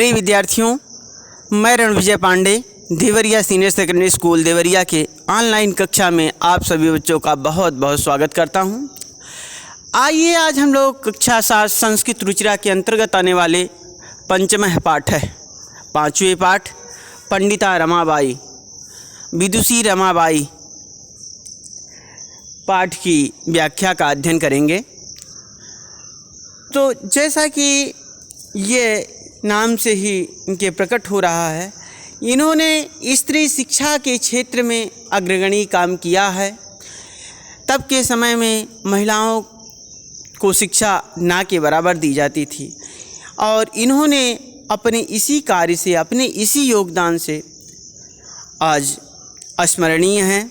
प्रिय विद्यार्थियों, मैं Ranvijay Pandey Deoria senior secondary school Deoria के ऑनलाइन कक्षा में आप सभी बच्चों का बहुत बहुत स्वागत करता हूं। आइए आज हम लोग कक्षा 7 संस्कृत रुचिरा के अंतर्गत आने वाले पंचमः पाठ है, पांचवें पाठ पंडिता रमाबाई विदुषी रमाबाई पाठ की व्याख्या का अध्ययन करेंगे। तो जैसा कि ये नाम से ही इनके प्रकट हो रहा है, इन्होंने स्त्री शिक्षा के क्षेत्र में अग्रगणी काम किया है। तब के समय में महिलाओं को शिक्षा ना के बराबर दी जाती थी और इन्होंने अपने इसी कार्य से, अपने इसी योगदान से आज स्मरणीय हैं।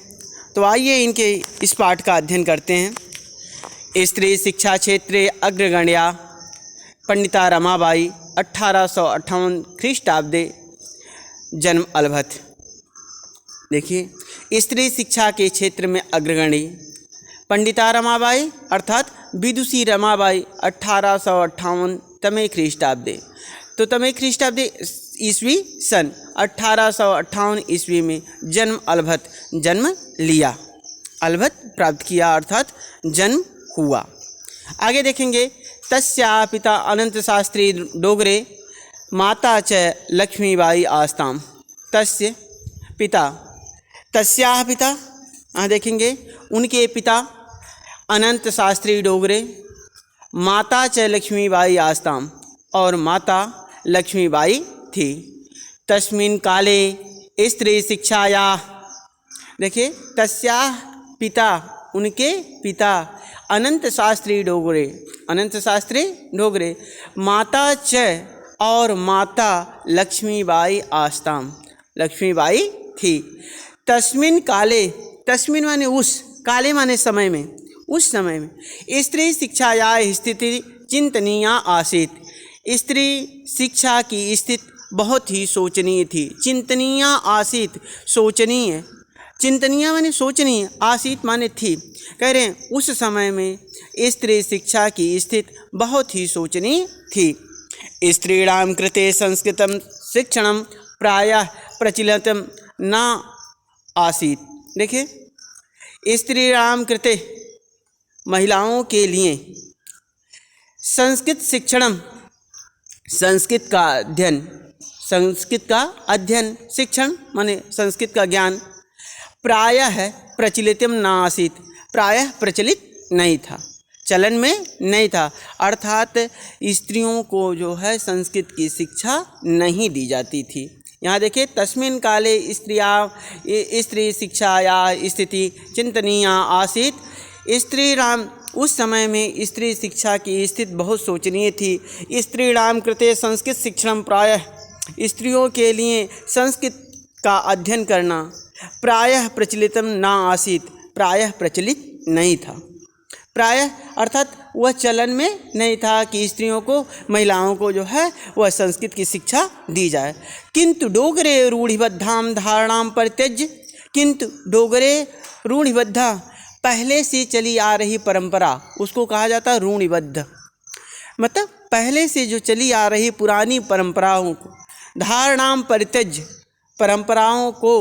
तो आइए इनके इस पाठ का अध्ययन करते हैं। स्त्री शिक्षा क्षेत्रे अग्रगण्या पंडिता रमाबाई 1858 ख्रीष्टाब्दे जन्म अलभत। देखिए, स्त्री शिक्षा के क्षेत्र में अग्रगणी पंडिता रमाबाई अर्थात विदुषी रमाबाई 1858 तमे ख्रीष्टाब्दे। तो तमे ख्रीष्टाब्दे ईस्वी सन 1858 ईस्वी में जन्म अलभत, जन्म लिया, अलभत प्राप्त किया अर्थात जन्म हुआ। आगे देखेंगे, तस्या पिता अनंत शास्त्री डोगरे माता च लक्ष्मीबाई आस्ताम। तस्य पिता, तस्याः पिता देखेंगे, उनके पिता अनंत शास्त्री डोगरे, माता च लक्ष्मीबाई आस्ताम और माता लक्ष्मीबाई थी। तस्मिन् काले स्त्री शिक्षाया, देखिए तस्याः पिता, उनके पिता अनंत शास्त्री डोगरे, अनंत शास्त्री डोगरे, माता च और माता लक्ष्मीबाई आस्ताम, लक्ष्मीबाई थी। तस्मिन् काले, तस्मिन् माने उस, काले माने समय में, उस समय में स्त्री शिक्षाया स्थिति चिंतनीया आसीत। स्त्री शिक्षा की स्थिति बहुत ही शोचनीय थी। चिंतनीय आसीत, सोचनीय, चिंतनीय माने सोचनीय, आसीत माने थी। कह रहे हैं उस समय में स्त्री शिक्षा की स्थिति बहुत ही शोचनीय थी। स्त्रीणां कृते संस्कृतं शिक्षणं प्रायः प्रचलितं न आसीत। देखिए, स्त्रीणां कृते, महिलाओं के लिए संस्कृत शिक्षणम, संस्कृत का अध्ययन, संस्कृत का अध्ययन, शिक्षण माने संस्कृत का ज्ञान, प्रायः प्रचलितम न आसीत, प्रायः प्रचलित नहीं था, चलन में नहीं था, अर्थात स्त्रियों को जो है संस्कृत की शिक्षा नहीं दी जाती थी। यहाँ देखिए, तस्मिन् काले स्त्री शिक्षाया स्थिति चिंतनीया आसीत। स्त्रीणाम, उस समय में स्त्री शिक्षा की स्थिति बहुत शोचनीय थी। स्त्रीणाम कृते संस्कृत शिक्षण प्रायः, स्त्रियों के लिए संस्कृत का अध्ययन करना प्रायः प्रचलितम न आसीत, प्रायः प्रचलित नहीं था। प्रायः अर्थात वह चलन में नहीं था कि स्त्रियों को, महिलाओं को जो है वह संस्कृत की शिक्षा दी जाए। किंतु डोगरे रूढ़िबद्धाम धारणाम परित्यज्य, किंतु डोगरे रूढ़िबद्धा, पहले से चली आ रही परंपरा, उसको कहा जाता है रूढ़िबद्ध, मतलब पहले से जो चली आ रही पुरानी परंपराओं को, धारणाम परित्यज्य, परंपराओं को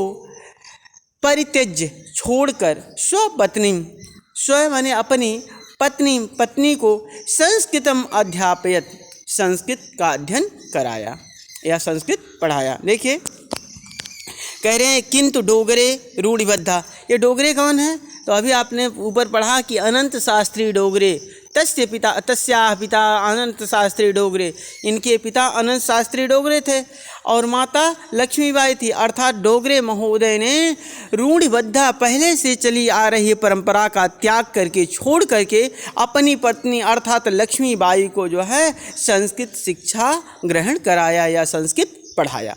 परित्यज्य छोड़कर, स्वपत्नी, स्व माने अपनी पत्नी, पत्नी को संस्कृतम अध्यापयत, संस्कृत का अध्ययन कराया या संस्कृत पढ़ाया। देखिए, कह रहे हैं किंतु डोगरे रूढ़िबद्धा, ये डोगरे कौन है? तो अभी आपने ऊपर पढ़ा कि अनंत शास्त्री डोगरे, तस्य पिता, तस्याः पिता अनंत शास्त्री डोगरे, इनके पिता अनंत शास्त्री डोगरे थे और माता लक्ष्मीबाई थी। अर्थात डोगरे महोदय ने रूढ़िबद्धा, पहले से चली आ रही परंपरा का त्याग करके, छोड़ करके अपनी पत्नी अर्थात लक्ष्मीबाई को जो है संस्कृत शिक्षा ग्रहण कराया या संस्कृत पढ़ाया।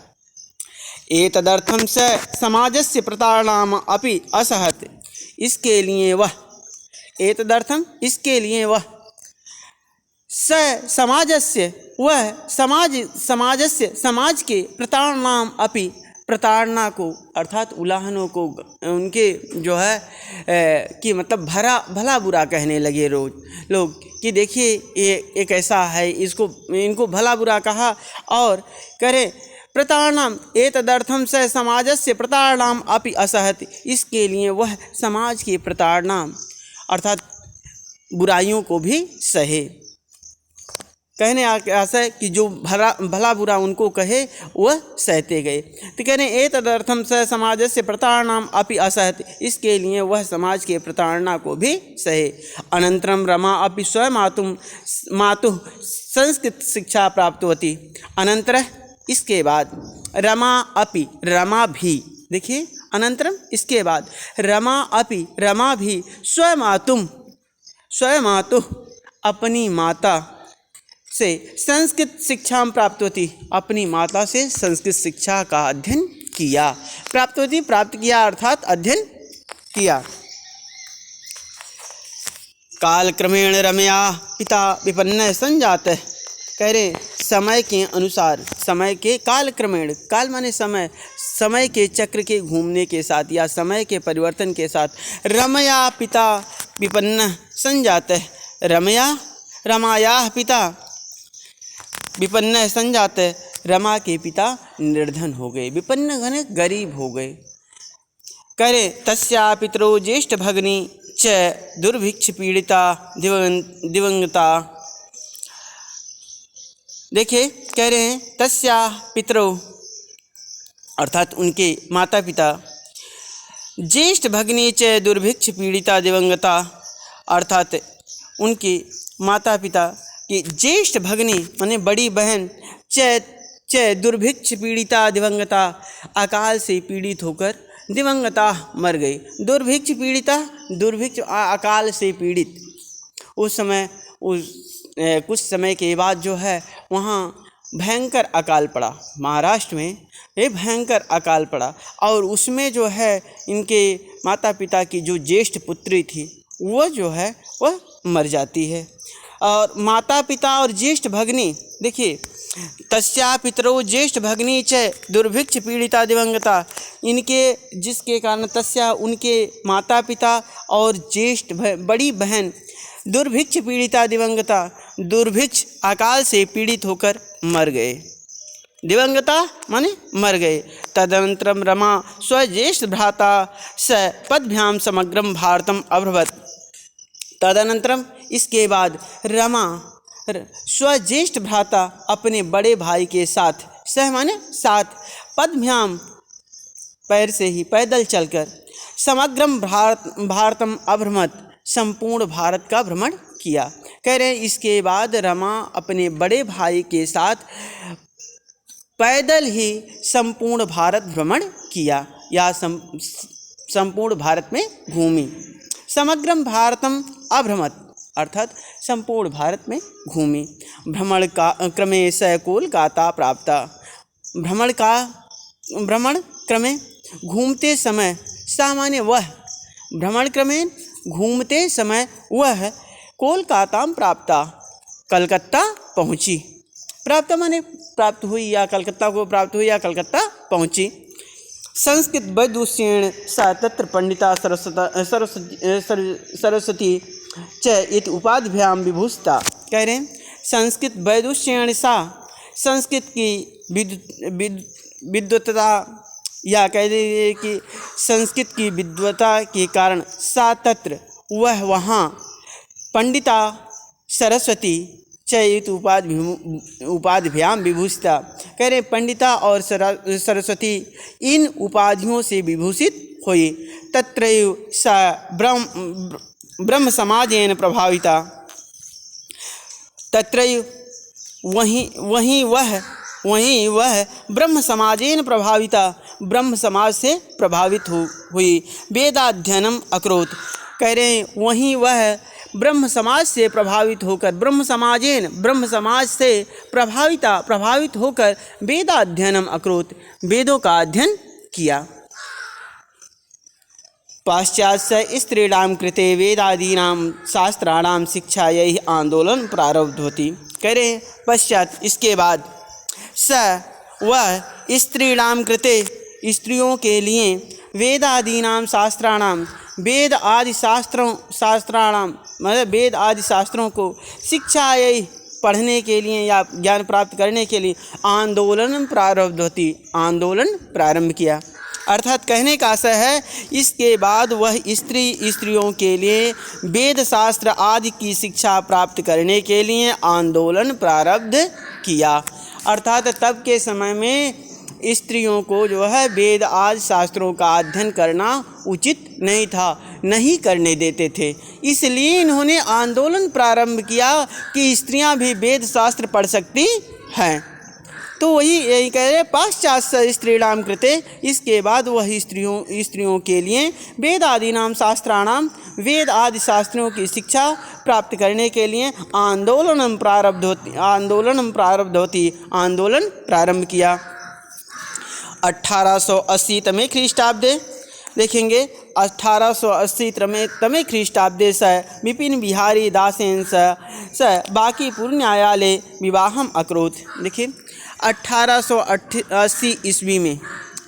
एतदर्थं स समाजस्य प्रताड़नाम अपि असहत, इसके लिए वह, एतदर्थम इसके लिए वह, स समाजस्य, वह समाज, समाजस्य समाज के, प्रताड़नाम अपि प्रताड़ना को अर्थात उल्लंघनों को उनके जो है कि मतलब भला बुरा कहने लगे लोग कि देखिए ये कैसा है, इनको भला बुरा कहा और करे प्रताड़नाम एतदर्थम स समाजस्य प्रताड़नाम अपि असहति, इसके लिए वह समाज की प्रताड़ना अर्थात बुराइयों को भी सहे। कहने आशय कि जो भला बुरा उनको कहे वह सहते गए। तो कह रहे हैं एतदर्थम स समाजस्य प्रताड़नाम अपि असहति, इसके लिए वह समाज के प्रताड़ना को भी सहे। अनंतरम रमा अपि स्वयं मातुः संस्कृत शिक्षा प्राप्त होती। अनंतर इसके बाद रमा भी, देखिए अनंतरम इसके बाद रमा भी स्वयं मातुः अपनी माता से संस्कृत शिक्षा प्राप्त होती, अपनी माता से संस्कृत शिक्षा का अध्ययन किया। प्राप्त किया अर्थात अध्ययन किया। कालक्रमेण रमया पिता विपन्न संजात, कह रहे समय के अनुसार, समय के कालक्रमेण, काल माने समय के चक्र के घूमने के साथ या समय के परिवर्तन के साथ रमया पिता विपन्न संजात, रमायाः पिता विपन्न संजात, रमा के पिता निर्धन हो गए, विपन्न घने गरीब हो गए। करे तस्या पितरो ज्येष्ठ भगिनी च दुर्भिक्ष पीड़िता दिवंगता। देखिए कह रहे हैं तस्या पितरो अर्थात उनके माता पिता, ज्येष्ठ भगिनी च दुर्भिक्ष पीड़िता दिवंगता, अर्थात उनके माता पिता कि ज्येष्ठ भगिनी माने बड़ी बहन च दुर्भिक्ष पीड़िता दिवंगता, अकाल से पीड़ित होकर दिवंगता मर गई। दुर्भिक्ष पीड़िता, दुर्भिक्ष अकाल से पीड़ित। उस समय कुछ समय के बाद जो है वहाँ भयंकर अकाल पड़ा, महाराष्ट्र में ये भयंकर अकाल पड़ा और उसमें जो है इनके माता पिता की जो ज्येष्ठ पुत्री थी वह जो है वह मर जाती है। और माता पिता और ज्येष्ठ भगिनी, देखिए तस्या पितरो ज्येष्ठ भगिनी च दुर्भिक्ष पीड़िता दिवंगता, इनके जिसके कारण तस्या उनके माता पिता और ज्येष्ठ बड़ी बहन दुर्भिक्ष पीड़िता दिवंगता, दुर्भिक्ष अकाल से पीड़ित होकर मर गए, दिवंगता माने मर गए। तदनंतरम रमा स्वज्येष्ठ भ्राता स पद्भ्याम समग्रम भारतम अभ्रवत। तदनंतरम इसके बाद रमा स्वज्येष्ठ भ्राता अपने बड़े भाई के साथ, सह माने साथ, पद्भ्याम पैर से ही पैदल चलकर, समग्रम भारतम अभ्रमत संपूर्ण भारत का भ्रमण किया। कह रहे हैं इसके बाद रमा अपने बड़े भाई के साथ पैदल ही संपूर्ण भारत भ्रमण किया या संपूर्ण भारत में घूमी। समग्रम भारतम अभ्रमत अर्थात संपूर्ण भारत में घूमी। भ्रमण का क्रमे स कोलकाता प्राप्ता, भ्रमण क्रमे घूमते समय, सामान्य वह भ्रमण क्रमे घूमते समय वह कोलकाता प्राप्ता, कलकत्ता पहुँची। प्राप्त माने प्राप्त हुई या कलकत्ता को प्राप्त हुई या कलकत्ता पहुँची। संस्कृत वैदुष्येण सा तत्र पंडिता सरस्वती च इति उपाधिभ्याम विभूषिता। कह रहे हैं संस्कृत वैदुष्येण सा, संस्कृत की विद्वत्ता या कह रहे कि संस्कृत की विद्वत्ता के कारण सा तत्र वह वहाँ पंडिता सरस्वती चैत उपाधिभ्याम विभूषिता। कह रहे पंडिता और सरस्वती इन उपाधियों से विभूषित हुई। तत्रैव सा ब्रह्म समाजेन प्रभाविता, तत्रैव वहीं वह ब्रह्म समाजेन प्रभाविता, ब्रह्म समाज से प्रभावित हुई। वेदाध्ययनम अकरोत्। कह रहे हैं वहीं वह ब्रह्म समाज से प्रभावित होकर, ब्रह्म समाज से प्रभावित होकर वेदाध्ययनम अकरोत्, वेदों का अध्ययन किया। पाश्चात्य स्त्रीणां कृते वेदादीनां शास्त्राणां शिक्षायै आंदोलन प्रारब्ध होती। कह रहे पश्चात इसके बाद वह स्त्रीणां कृते स्त्रियों के लिए वेदादीनां शास्त्राणां वेद आदि शास्त्राणां मतलब वेद आदि शास्त्रों को शिक्षायै पढ़ने के लिए या ज्ञान प्राप्त करने के लिए आंदोलन प्रारंभ किया। अर्थात कहने का आशय है, इसके बाद वह स्त्रियों के लिए वेद शास्त्र आदि की शिक्षा प्राप्त करने के लिए आंदोलन प्रारब्ध किया। अर्थात तब के समय में स्त्रियों को जो है वेद आदि शास्त्रों का अध्ययन करना उचित नहीं था, नहीं करने देते थे। इसलिए इन्होंने आंदोलन प्रारंभ किया कि स्त्रियां भी वेद शास्त्र पढ़ सकती हैं। तो वही यही कह रहे पाश्चात्य स्त्रीणाम कृते, इसके बाद वह स्त्रियों के लिए वेद आदिनाम शास्त्राणाम वेद आदि शास्त्रों की शिक्षा प्राप्त करने के लिए आंदोलन प्रारंभ किया। 1880 तमे ख्रीष्टाब्दे देखेंगे 1880 तमे ख्रीष्टाब्दे स विपिन बिहारी दासेन स बांकीपुर न्यायालय विवाहम अकरोत्। देखिए 1880 ईस्वी में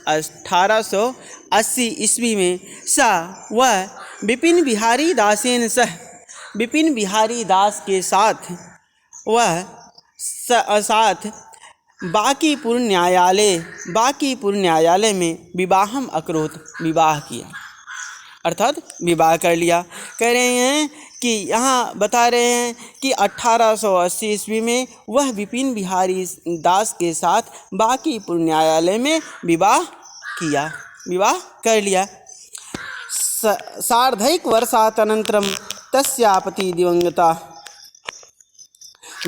1880 ईस्वी में वह विपिन बिहारी दासेन सह विपिन बिहारी दास के साथ बांकीपुर न्यायालय में विवाहम अकरोत् विवाह किया, अर्थात विवाह कर लिया। कह रहे हैं कि यहाँ बता रहे हैं कि 1880 ईस्वी में वह विपिन बिहारी दास के साथ बांकीपुर न्यायालय में विवाह कर लिया। सार्धैक वर्षात् अनन्तरं तस्या पति दिवंगता।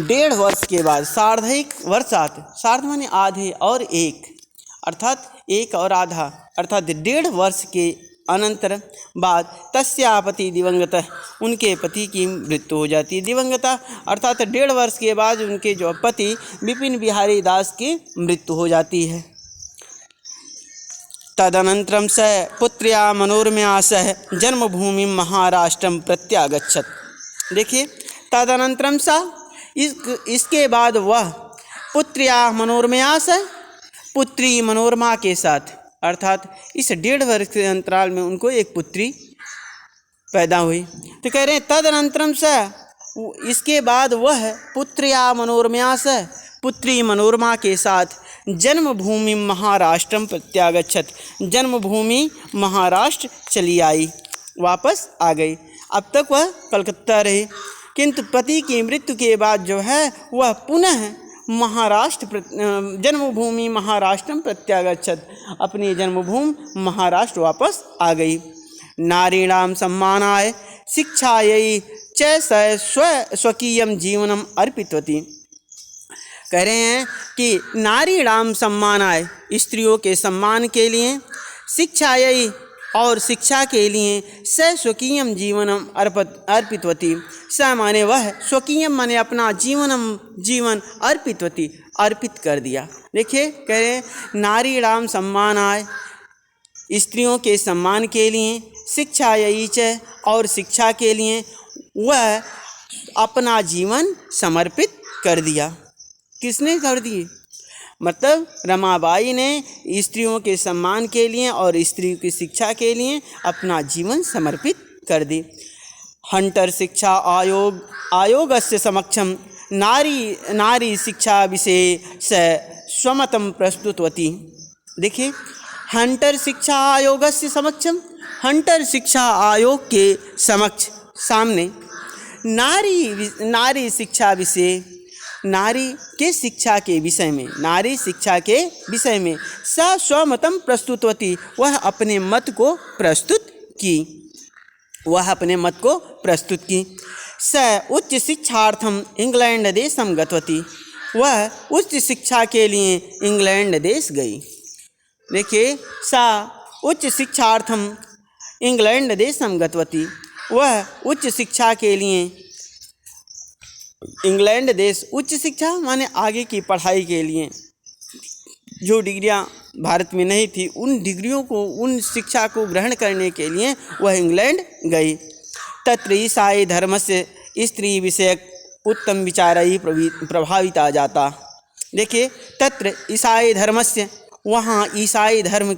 1.5 वर्ष के बाद सार्धैक वर्षात्, सार्ध माने आधे और एक, अर्थात एक और आधा, अर्थात 1.5 वर्ष के अनंतर बाद तस्या पति दिवंगत, उनके पति की मृत्यु हो जाती है। दिवंगता अर्थात 1.5 वर्ष के बाद उनके जो पति विपिन बिहारी दास की मृत्यु हो जाती है। तदनंतरम स पुत्र्या मनोरमया सह जन्मभूमि महाराष्ट्रम प्रत्यागच्छत। देखिए तदनंतरम सा इसके बाद वह पुत्र्या मनोरमया सह पुत्री मनोरमा के साथ, अर्थात इस 1.5 वर्ष के अंतराल में उनको एक पुत्री पैदा हुई। तो कह रहे हैं तदनंतरम स इसके बाद वह पुत्र्या मनोरमया स पुत्री मनोरमा के साथ जन्मभूमि महाराष्ट्रम प्रत्यागच्छत, जन्मभूमि महाराष्ट्र चली आई, वापस आ गई। अब तक वह कलकत्ता रही, किंतु पति की मृत्यु के बाद जो है वह पुनः जन्मभूमि महाराष्ट्रम प्रत्यागच्छत, अपनी जन्मभूमि महाराष्ट्र वापस आ गई। नारीणां सम्मानाय शिक्षायै च स्वकीयं जीवनम अर्पितवती। कह रहे हैं कि नारीणां सम्मानाय, स्त्रियों के सम्मान के लिए, शिक्षायै और शिक्षा के लिए स्वकीयम जीवनम अर्पितवती। स माने वह, स्वकीयम माने अपना, जीवन अर्पितवती अर्पित कर दिया। देखिए कह रहे हैं नारीणां सम्मानाय, स्त्रियों के सम्मान के लिए, शिक्षायै च और शिक्षा के लिए वह अपना जीवन समर्पित कर दिया। किसने कर दिए? मतलब रमाबाई ने स्त्रियों के सम्मान के लिए और स्त्री की शिक्षा के लिए अपना जीवन समर्पित कर दी। हंटर शिक्षा आयोगस्य समक्षम नारी शिक्षा विषय से स्वमतं प्रस्तुतवती। देखिए हंटर शिक्षा आयोगस्य समक्षम, हंटर शिक्षा आयोग के सामने नारी शिक्षा विषय, नारी के शिक्षा के विषय में, नारी शिक्षा के विषय में स्वमतं प्रस्तुतवती, वह अपने मत को प्रस्तुत की। स उच्च शिक्षार्थम इंग्लैंड देशम गतवती, वह उच्च शिक्षा के लिए इंग्लैंड देश गई। देखिए सा उच्च शिक्षार्थम इंग्लैंड देशम गतवती, वह उच्च शिक्षा के लिए इंग्लैंड देश, उच्च शिक्षा माने आगे की पढ़ाई के लिए, जो डिग्रियां भारत में नहीं थी उन डिग्रियों को, उन शिक्षा को ग्रहण करने के लिए वह इंग्लैंड गई। तत्र ईसाई धर्म से स्त्री विषयक उत्तम विचारैः प्रभाविता जाता। देखिए तत्र ईसाई धर्म से, वहाँ ईसाई धर्म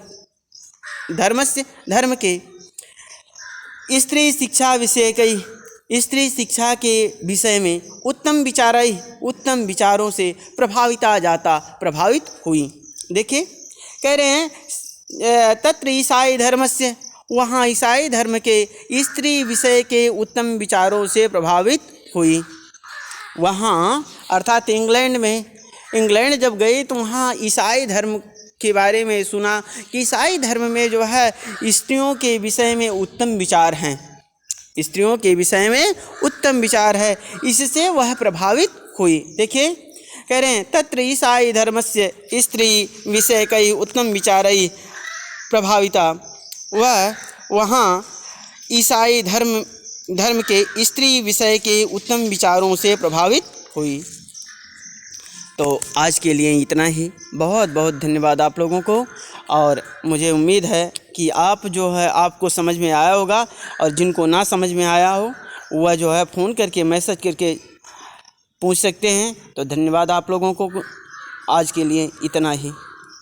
धर्म के स्त्री शिक्षा के विषय में उत्तम विचारों से प्रभावित हुई। देखिए कह रहे हैं तत्र ईसाई धर्मस्य, वहाँ ईसाई धर्म के स्त्री विषय के उत्तम विचारों से प्रभावित हुई। वहाँ अर्थात इंग्लैंड जब गई तो वहाँ ईसाई धर्म के बारे में सुना कि ईसाई धर्म में जो है स्त्रियों के विषय में उत्तम विचार है, इससे वह प्रभावित हुई। देखिए कह रहे हैं तत्र ईसाई धर्मस्य स्त्री विषय कई उत्तम विचारई प्रभाविता, वह वहाँ ईसाई धर्म के स्त्री विषय के उत्तम विचारों से प्रभावित हुई। तो आज के लिए इतना ही। बहुत बहुत धन्यवाद आप लोगों को, और मुझे उम्मीद है कि आपको समझ में आया होगा, और जिनको ना समझ में आया हो वह जो है फ़ोन करके मैसेज करके पूछ सकते हैं। तो धन्यवाद आप लोगों को। आज के लिए इतना ही।